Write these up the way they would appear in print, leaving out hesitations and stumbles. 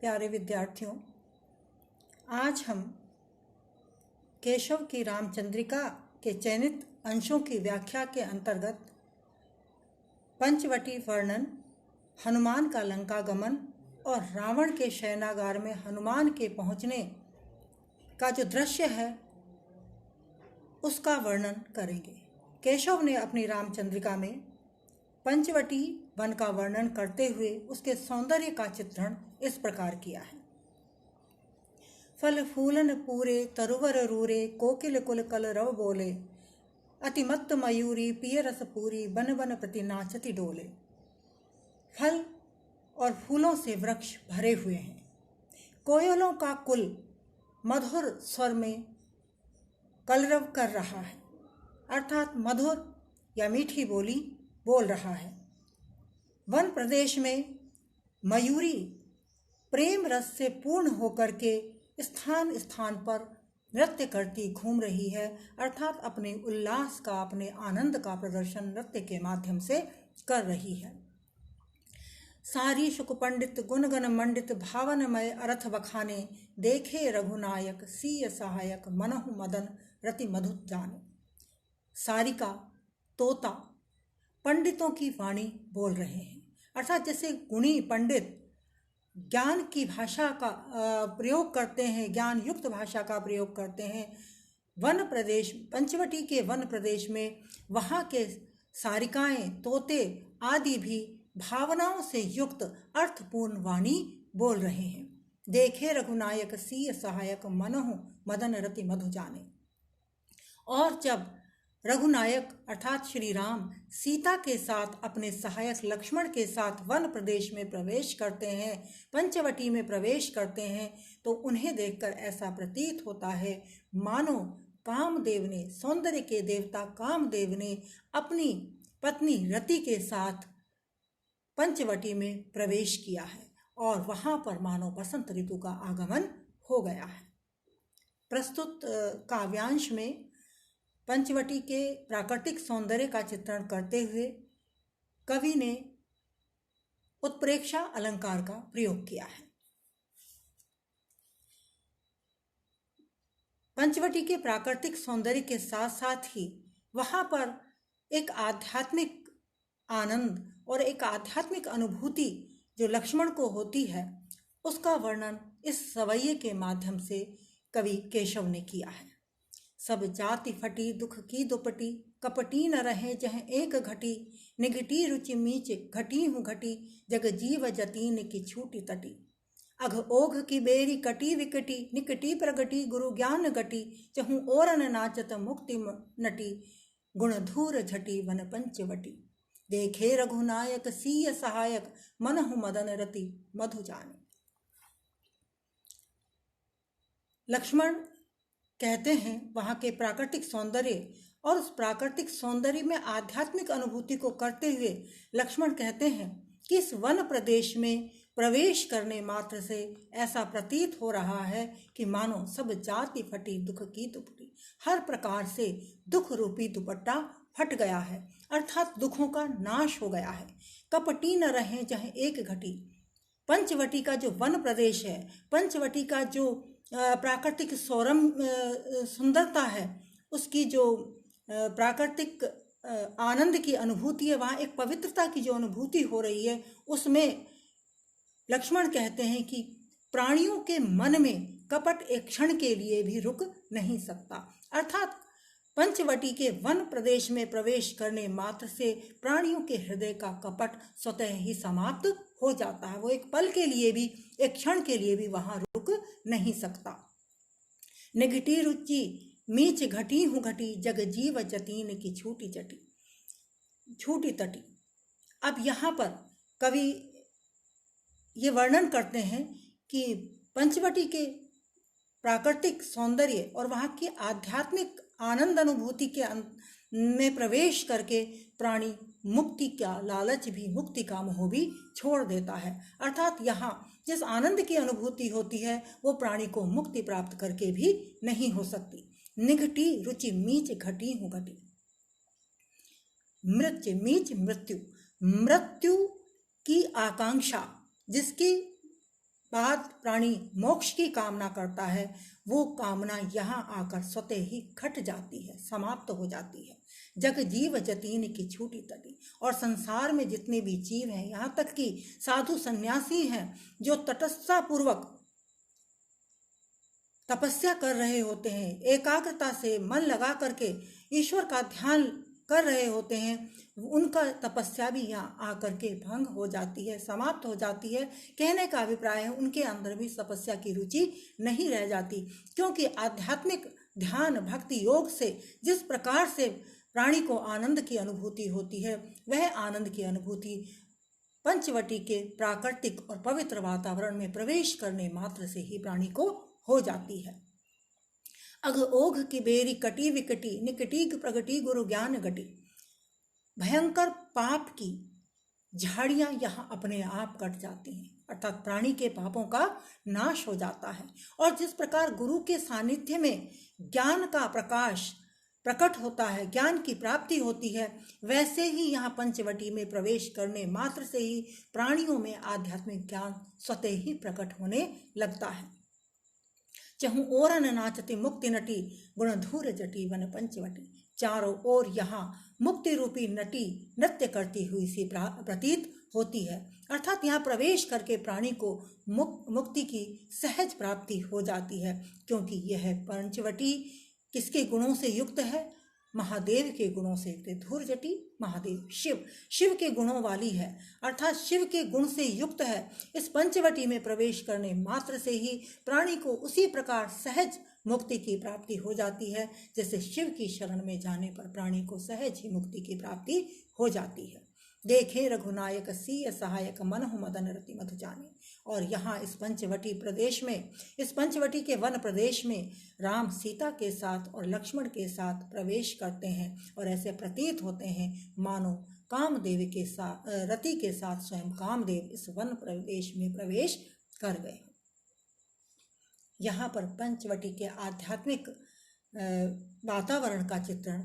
प्यारे विद्यार्थियों, आज हम केशव की रामचंद्रिका के चयनित अंशों की व्याख्या के अंतर्गत पंचवटी वर्णन, हनुमान का लंका गमन और रावण के शयनागार में हनुमान के पहुंचने का जो दृश्य है उसका वर्णन करेंगे। केशव ने अपनी रामचंद्रिका में पंचवटी वन का वर्णन करते हुए उसके सौंदर्य का चित्रण इस प्रकार किया है। फल फूलन पूरे तरुवर रूरे, कोकिल कुल कल रव बोले, अतिमत्त मयूरी पिय रस पूरी, बन बन प्रति नाचती डोले। फल और फूलों से वृक्ष भरे हुए हैं। कोयलों का कुल मधुर स्वर में कलरव कर रहा है, अर्थात मधुर या मीठी बोली बोल रहा है। वन प्रदेश में मयूरी प्रेम रस से पूर्ण होकर के स्थान स्थान पर नृत्य करती घूम रही है, अर्थात अपने उल्लास का, अपने आनंद का प्रदर्शन नृत्य के माध्यम से कर रही है। सारी शुक पंडित गुणगन मंडित, भावनमय अर्थ बखाने, देखे रघुनायक सीय सहायक, मनहु मदन रति मधु जाने। सारिका तोता पंडितों की वाणी बोल रहे हैं, अर्थात जैसे गुणी पंडित ज्ञान की भाषा का प्रयोग करते हैं, ज्ञान युक्त भाषा का प्रयोग करते हैं। वन प्रदेश, पंचवटी के वन प्रदेश में वहाँ के सारिकाएं, तोते आदि भी भावनाओं से युक्त अर्थपूर्ण वाणी बोल रहे हैं। देखे रघुनायक सीय सहायक, मनहु मदन रति मधु जाने। और जब रघुनायक अर्थात श्री राम सीता के साथ अपने सहायक लक्ष्मण के साथ वन प्रदेश में प्रवेश करते हैं, पंचवटी में प्रवेश करते हैं, तो उन्हें देखकर ऐसा प्रतीत होता है मानो कामदेव ने, सौंदर्य के देवता कामदेव ने अपनी पत्नी रति के साथ पंचवटी में प्रवेश किया है और वहाँ पर मानो बसंत ऋतु का आगमन हो गया है। प्रस्तुत काव्यांश में पंचवटी के प्राकृतिक सौंदर्य का चित्रण करते हुए कवि ने उत्प्रेक्षा अलंकार का प्रयोग किया है। पंचवटी के प्राकृतिक सौंदर्य के साथ साथ ही वहाँ पर एक आध्यात्मिक आनंद और एक आध्यात्मिक अनुभूति जो लक्ष्मण को होती है, उसका वर्णन इस सवैये के माध्यम से कवि केशव ने किया है। सब जाति फटी दुख की दुपटी, कपटी न रहे जह एक घटी, निघटी रुचि मीच घटी हूँ घटी, जग जीव जतीन की छूटी तटी। अघ ओघ की बेरी कटी विकटी, निकटी प्रगटी गुरु ज्ञान गटी, चहु ओरन नाचत मुक्ति नटी, गुण धूर झटी वन पंचवटी। देखे रघुनायक सीय सहायक, मनहु मदन रति मधु जाने। लक्ष्मण कहते हैं वहाँ के प्राकृतिक सौंदर्य और उस प्राकृतिक सौंदर्य में आध्यात्मिक अनुभूति को करते हुए लक्ष्मण कहते हैं कि इस वन प्रदेश में प्रवेश करने मात्र से ऐसा प्रतीत हो रहा है कि मानो सब जाति फटी दुख की दुपट्टी, हर प्रकार से दुख रूपी दुपट्टा फट गया है, अर्थात दुखों का नाश हो गया है। कपटी न रहे जहाँ एक घटी। पंचवटी का जो वन प्रदेश है, पंचवटी का जो प्राकृतिक सुंदरता है, उसकी जो प्राकृतिक आनंद की अनुभूति है, वहाँ एक पवित्रता की जो अनुभूति हो रही है, उसमें लक्ष्मण कहते हैं कि प्राणियों के मन में कपट एक क्षण के लिए भी रुक नहीं सकता, अर्थात पंचवटी के वन प्रदेश में प्रवेश करने मात्र से प्राणियों के हृदय का कपट स्वतः ही समाप्त हो जाता है। वो एक पल के लिए भी, एक क्षण के लिए भी वहां रुक नहीं सकता। निघटी रुचि मीच घटी हूँ घटी, जग जीव जतीन की छूटी तटी। अब यहाँ पर कवि ये वर्णन करते हैं कि पंचवटी के प्राकृतिक सौंदर्य और वहाँ की आध्यात्मिक आनंद अनुभूति के में प्रवेश करके प्राणी मुक्ति का लालच भी, मुक्ति का मोह भी छोड़ देता है, अर्थात यहाँ जिस आनंद की अनुभूति होती है वो प्राणी को मुक्ति प्राप्त करके भी नहीं हो सकती। निघटी रुचि मीच घटी हूँ घटी। मृत्यु मीच मृत्यु, मृत्यु की आकांक्षा जिसकी बाद प्राणी मोक्ष की कामना करता है, वो कामना यहाँ आकर स्वतः ही घट जाती है, समाप्त हो जाती है। जग जीव जतीन की छूटी तटी। और संसार में जितने भी जीव हैं, यहाँ तक कि साधु सन्यासी हैं जो तटस्थता पूर्वक तपस्या कर रहे होते हैं, एकाग्रता से मन लगा करके ईश्वर का ध्यान कर रहे होते हैं, उनका तपस्या भी यहाँ आकर के भंग हो जाती है, समाप्त हो जाती है। कहने का अभिप्राय है उनके अंदर भी तपस्या की रुचि नहीं रह जाती, क्योंकि आध्यात्मिक ध्यान भक्ति योग से जिस प्रकार से प्राणी को आनंद की अनुभूति होती है, वह आनंद की अनुभूति पंचवटी के प्राकृतिक और पवित्र वातावरण में प्रवेश करने मात्र से ही प्राणी को हो जाती है। अघ ओघ की बेरी कटी विकटी, निकटी प्रगटी गुरु ज्ञान घटी। भयंकर पाप की झाड़ियां यहाँ अपने आप कट जाती हैं, अर्थात प्राणी के पापों का नाश हो जाता है। और जिस प्रकार गुरु के सानिध्य में ज्ञान का प्रकाश प्रकट होता है, ज्ञान की प्राप्ति होती है, वैसे ही यहाँ पंचवटी में प्रवेश करने मात्र से ही प्राणियों में आध्यात्मिक ज्ञान स्वतः ही प्रकट होने लगता है। चहु ओरन नाचती मुक्ति नटी, गुणधूर जटी वन पंचवटी। चारों ओर यहाँ मुक्ति रूपी नटी नृत्य करती हुई सी प्रतीत होती है, अर्थात यहाँ प्रवेश करके प्राणी को मुक्ति की सहज प्राप्ति हो जाती है, क्योंकि यह पंचवटी किसके गुणों से युक्त है? महादेव के गुणों से युक्त है। धूर जटी महादेव शिव, शिव के गुणों वाली है, अर्थात शिव के गुण से युक्त है। इस पंचवटी में प्रवेश करने मात्र से ही प्राणी को उसी प्रकार सहज मुक्ति की प्राप्ति हो जाती है, जैसे शिव की शरण में जाने पर प्राणी को सहज ही मुक्ति की प्राप्ति हो जाती है। देखे रघुनायक सीय सहायक मनहु मदन रति मधु जाने। और यहाँ इस पंचवटी प्रदेश में, इस पंचवटी के वन प्रदेश में राम सीता के साथ और लक्ष्मण के साथ प्रवेश करते हैं, और ऐसे प्रतीत होते हैं मानो कामदेव के साथ रति के साथ स्वयं कामदेव इस वन प्रदेश में प्रवेश कर गए। यहाँ पर पंचवटी के आध्यात्मिक वातावरण का चित्रण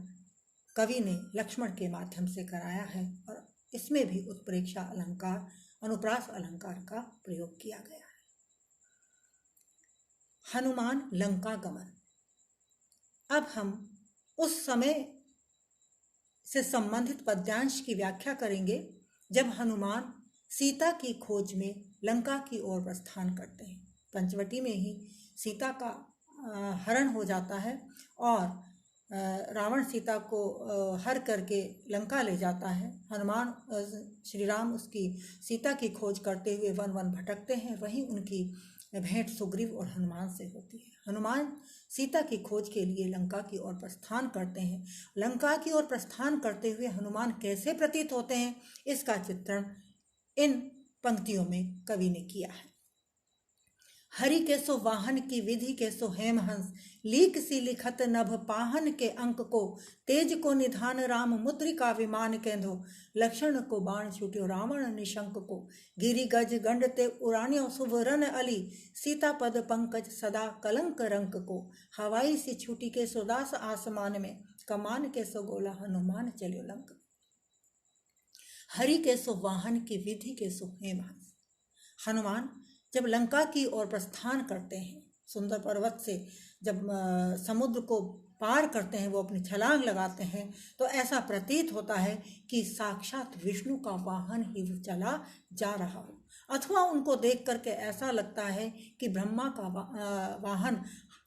कवि ने लक्ष्मण के माध्यम से कराया है, और इसमें भी उत्प्रेक्षा अलंकार, अनुप्रास अलंकार का प्रयोग किया गया है। हनुमान लंका गमन। अब हम उस समय से संबंधित पद्यांश की व्याख्या करेंगे जब हनुमान सीता की खोज में लंका की ओर प्रस्थान करते हैं। पंचवटी में ही सीता का हरण हो जाता है और रावण सीता को हर करके लंका ले जाता है। हनुमान श्री राम उसकी सीता की खोज करते हुए वन वन भटकते हैं, वहीं उनकी भेंट सुग्रीव और हनुमान से होती है। हनुमान सीता की खोज के लिए लंका की ओर प्रस्थान करते हैं। लंका की ओर प्रस्थान करते हुए हनुमान कैसे प्रतीत होते हैं, इसका चित्रण इन पंक्तियों में कवि ने किया है। हरि के सो वाहन की विधि के सो हेम हंस, लीक सी लिखत नभ पाहन के अंक को, तेज को निधान राम मुद्रिका विमान केंधो, लक्ष्मण को बाण छूट्यो रावण निशंक को, गिरि गज गंड ते उड़ान्यो शुभ रन अली, सीता पद पंकज सदा कलंक रंक को, हवाई सी छूटी के सुदास आसमान में, कमान के सो गोला हनुमान चलियो लंक। हरि के सो वाहन की विधि के सो हेम हंस। हनुमान जब लंका की ओर प्रस्थान करते हैं, सुंदर पर्वत से जब समुद्र को पार करते हैं, वो अपनी छलांग लगाते हैं, तो ऐसा प्रतीत होता है कि साक्षात विष्णु का वाहन ही वो चला जा रहा हो, अथवा उनको देख करके ऐसा लगता है कि ब्रह्मा का वाहन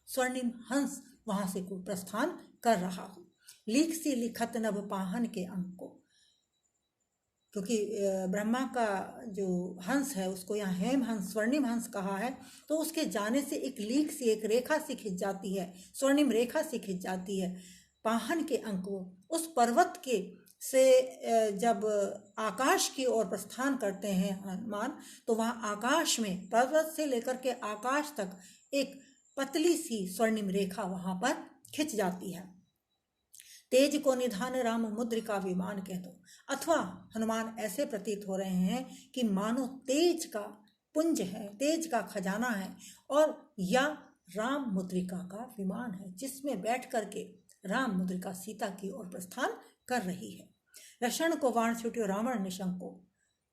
स्वर्णिम हंस वहाँ से कोई प्रस्थान कर रहा हो। लीक सी लिखत नभ पाहन के अंक को, क्योंकि ब्रह्मा का जो हंस है उसको यहाँ हेम हंस, स्वर्णिम हंस कहा है, तो उसके जाने से एक लीक सी, एक रेखा सी खिंच जाती है, स्वर्णिम रेखा सी खिंच जाती है। पाहन के अंक उस पर्वत के से जब आकाश की ओर प्रस्थान करते हैं हनुमान, तो वहाँ आकाश में पर्वत से लेकर के आकाश तक एक पतली सी स्वर्णिम रेखा वहाँ पर खिंच जाती है। तेज को निधान राम मुद्रिका विमान कह दो, अथवा हनुमान ऐसे प्रतीत हो रहे हैं कि मानो तेज का पुंज है, तेज का खजाना है, और या राम मुद्रिका का विमान है जिसमें बैठ करके राम मुद्रिका सीता की ओर प्रस्थान कर रही है। लक्ष्मण को बाण छूट्यो रावण निशंक को,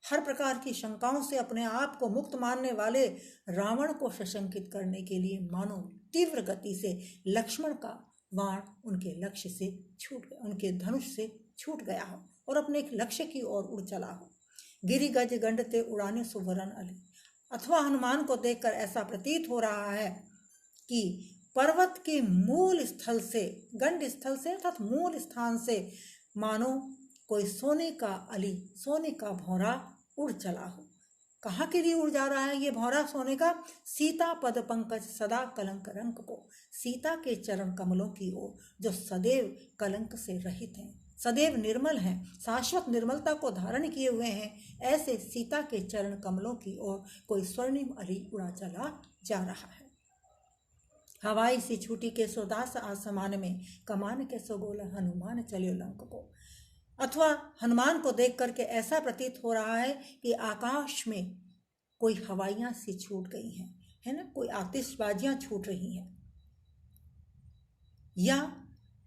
हर प्रकार की शंकाओं से अपने आप को मुक्त मानने वाले रावण को सशंकित करने के लिए मानो तीव्र गति से लक्ष्मण का बाण उनके लक्ष्य से छूट गया, उनके धनुष से छूट गया हो और अपने एक लक्ष्य की ओर उड़ चला हो। गिरि गज गंडते उड़ाने सुवरन अली। अथवा हनुमान को देखकर ऐसा प्रतीत हो रहा है कि पर्वत के मूल स्थल से, गंड स्थल से अर्थात मूल स्थान से मानो कोई सोने का अली, सोने का भौरा उड़ चला हो। कहाँ के लिए उड़ जा रहा है ये भौरा सोने का? सीता पद पंकज सदा कलंक रंक को, सीता के चरण कमलों की ओर जो सदैव कलंक से रहित हैं, सदैव निर्मल हैं, शाश्वत निर्मलता को धारण किए हुए हैं, ऐसे सीता के चरण कमलों की ओर कोई स्वर्णिम अली उड़ा चला जा रहा है। हवाई सी छूटी के सुदास आसमान में, कमान के सगोल हनुमान चलियो लंक को। अथवा हनुमान को देख करके ऐसा प्रतीत हो रहा है कि आकाश में कोई हवाइयां सी छूट गई हैं, है ना, कोई आतिशबाजियां छूट रही हैं, या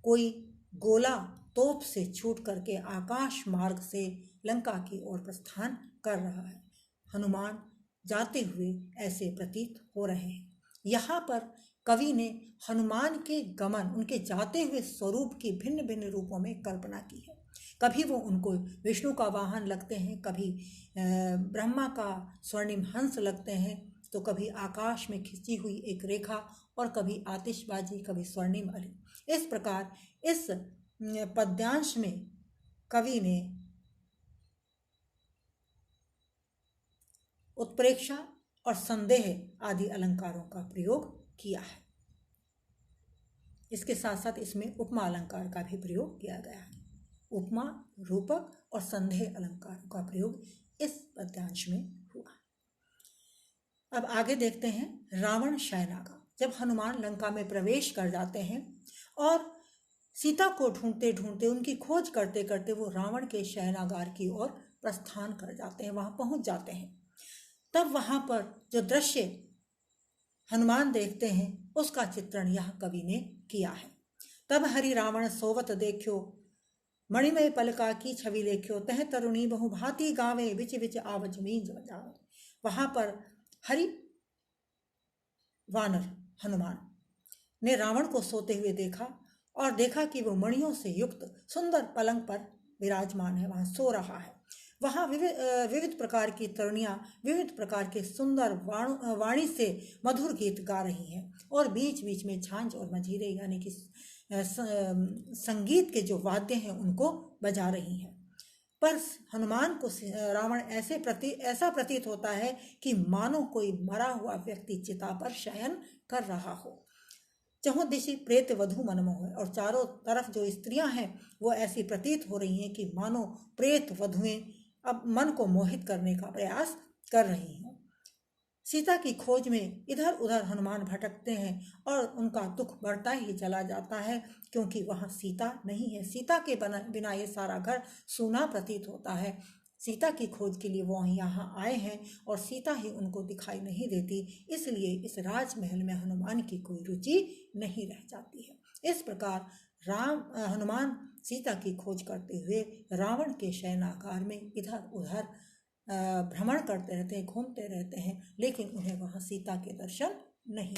कोई गोला तोप से छूट करके आकाश मार्ग से लंका की ओर प्रस्थान कर रहा है। हनुमान जाते हुए ऐसे प्रतीत हो रहे हैं। यहाँ पर कवि ने हनुमान के गमन, उनके जाते हुए स्वरूप की भिन्न भिन्न रूपों में कल्पना की है। कभी वो उनको विष्णु का वाहन लगते हैं, कभी ब्रह्मा का स्वर्णिम हंस लगते हैं, तो कभी आकाश में खिंची हुई एक रेखा, और कभी आतिशबाजी, कभी स्वर्णिम अली। इस प्रकार इस पद्यांश में कवि ने उत्प्रेक्षा और संदेह आदि अलंकारों का प्रयोग किया है। इसके साथ साथ इसमें उपमा अलंकार का भी प्रयोग किया गया है। उपमा, रूपक और संदेह अलंकारों का प्रयोग इस पद्यांश में हुआ। अब आगे देखते हैं रावण शयनागार। जब हनुमान लंका में प्रवेश कर जाते हैं और सीता को ढूंढते ढूंढते, उनकी खोज करते करते वो रावण के शयनागार की ओर प्रस्थान कर जाते हैं, वहां पहुंच जाते हैं। तब वहां पर जो दृश्य हनुमान देखते हैं उसका चित्रण यह कवि ने किया है। तब हरि रावण सोवत देखियो, मणिमय पलका की छवि लेख्यो, तह तरुणी बहु भांति गावे, बिच बिच आव जमीन जावे। वहां पर हरि वानर हनुमान ने रावण को सोते हुए देखा और देखा कि वो मणियों से युक्त सुंदर पलंग पर विराजमान है, वहां सो रहा है। वहां विविध प्रकार की तरुणियां विविध प्रकार के सुंदर वाणी से मधुर गीत गा रही हैं, और बीच बीच में झांझ और मंजीरे यानी कि संगीत के जो वाद्य हैं उनको बजा रही हैं। पर हनुमान को रावण ऐसा प्रतीत होता है कि मानो कोई मरा हुआ व्यक्ति चिता पर शयन कर रहा हो। चहुं दिशि प्रेत वधू मनमोह है, और चारों तरफ जो स्त्रियां हैं वो ऐसी प्रतीत हो रही हैं कि मानो प्रेत वधुएं अब मन को मोहित करने का प्रयास कर रही हैं। सीता की खोज में इधर उधर हनुमान भटकते हैं और उनका दुख बढ़ता ही चला जाता है, क्योंकि वहाँ सीता नहीं है। सीता के बिना ये सारा घर सूना प्रतीत होता है। सीता की खोज के लिए वो यहाँ आए हैं और सीता ही उनको दिखाई नहीं देती, इसलिए इस राजमहल में हनुमान की कोई रुचि नहीं रह जाती है। इस प्रकार हनुमान सीता की खोज करते हुए रावण के शयनागार में इधर उधर भ्रमण करते रहते हैं, घूमते रहते हैं, लेकिन उन्हें वहाँ सीता के दर्शन नहीं